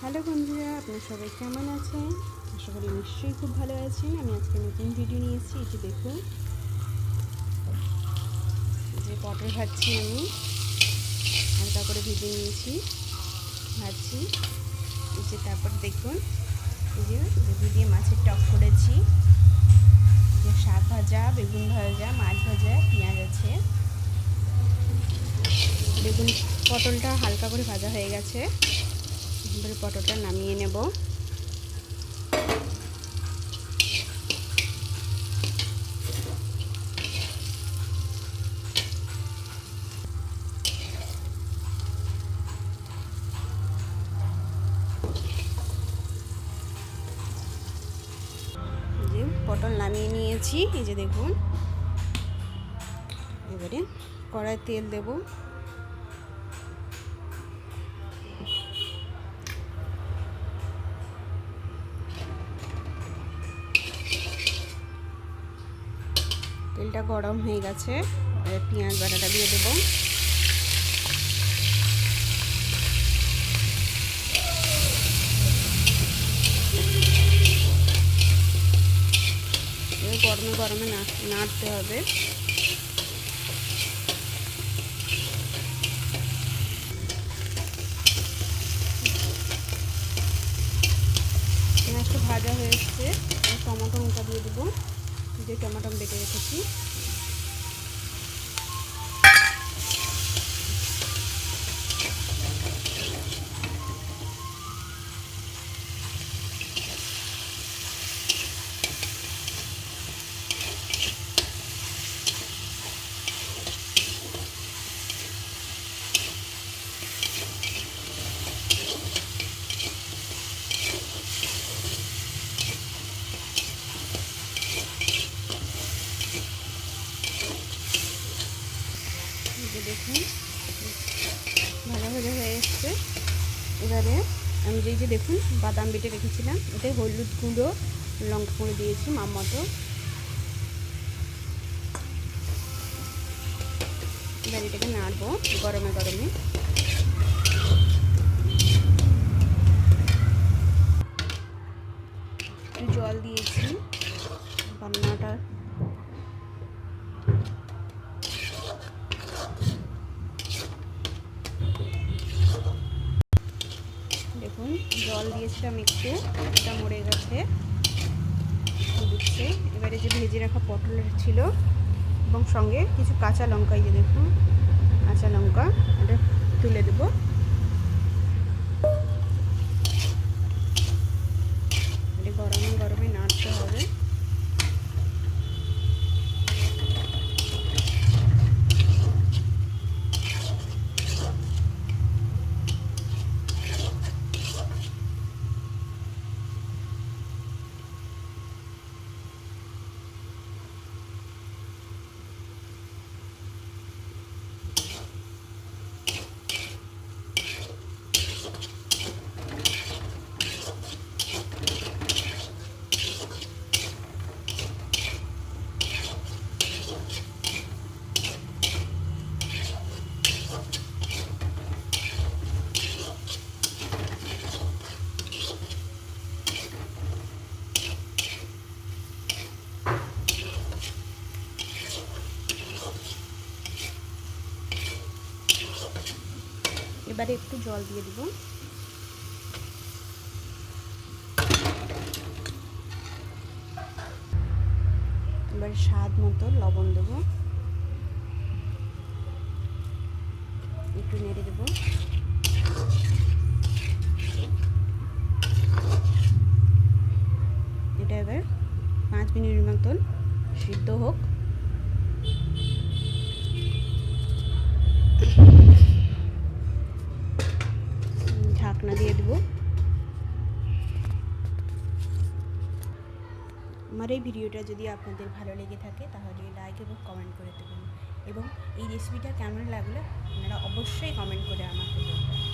Hello বন্ধুরা, আপনারা সবাই কেমন আছেন? আশা করি নিশ্চয়ই খুব ভালো আছেন। আমি আজকে নতুন ভিডিও নিয়েছি। এটি দেখুন, যে পটল ভাজছি আমি, হালকা করে ভেজে নিয়েছি, ভাজছি। এই যে তারপর দেখুন, এই যে লেবু দিয়ে মাছের টক করেছি, যে শাক ভাজা, বেগুন ভাজা, মাছ ভাজা, পেঁয়াজ আছে। বেগুন পটলটা হালকা করে ভাজা হয়ে গেছে, এবারে পটলটা নামিয়ে নেব। যে পটল নামিয়ে নিয়েছি, এই যে দেখুন। এবারে কড়াই তেল দেব। তেলটা গরম হয়ে গেছে, পেঁয়াজ বাটাটা দিয়ে দেব। গরমে গরমে নাড়তে হবে। পেঁয়াজটা ভাজা হয়ে এসছে, টমেটো মোটা দিয়ে দেবো, যে টমেটো বেটে রেখেছি। দেখুন ভাজা ভাজা হয়ে এসছে। এবারে আমি যে দেখুন বাদাম বেটে রেখেছিলাম, এতে হলুদ গুঁড়ো, লঙ্কা গুঁড়ো দিয়েছি মাপ মতো। এবার এটাকে নাড়বো গরমে গরমে। একটু জল দিয়েছি রান্নাটা। দেখুন জল দিয়েছিলাম একটু, এটা মরে গেছে, দিচ্ছে। এবারে যে ভেজে রাখা পটল ছিল এবং সঙ্গে কিছু কাঁচা লঙ্কা, এই যে দেখুন কাঁচা লঙ্কা, এটা তুলে দেবো। এটা গরমে গরমে নাড়তে হবে। এবারে একটু জল দিয়ে দিব। এবারে স্বাদ মতো লবণ দেবো, একটু নেড়ে দেবো। এটা এবার 5 মিনিটের মতন সিদ্ধ হোক। ঢাকনা দিয়ে দেবো। আমার এই ভিডিওটা যদি আপনাদের ভালো লেগে থাকে তাহলে লাইক এবং কমেন্ট করে দেবেন, এবং এই রেসিপিটা কেমন লাগলো আপনারা অবশ্যই কমেন্ট করে আমাকে বলবেন।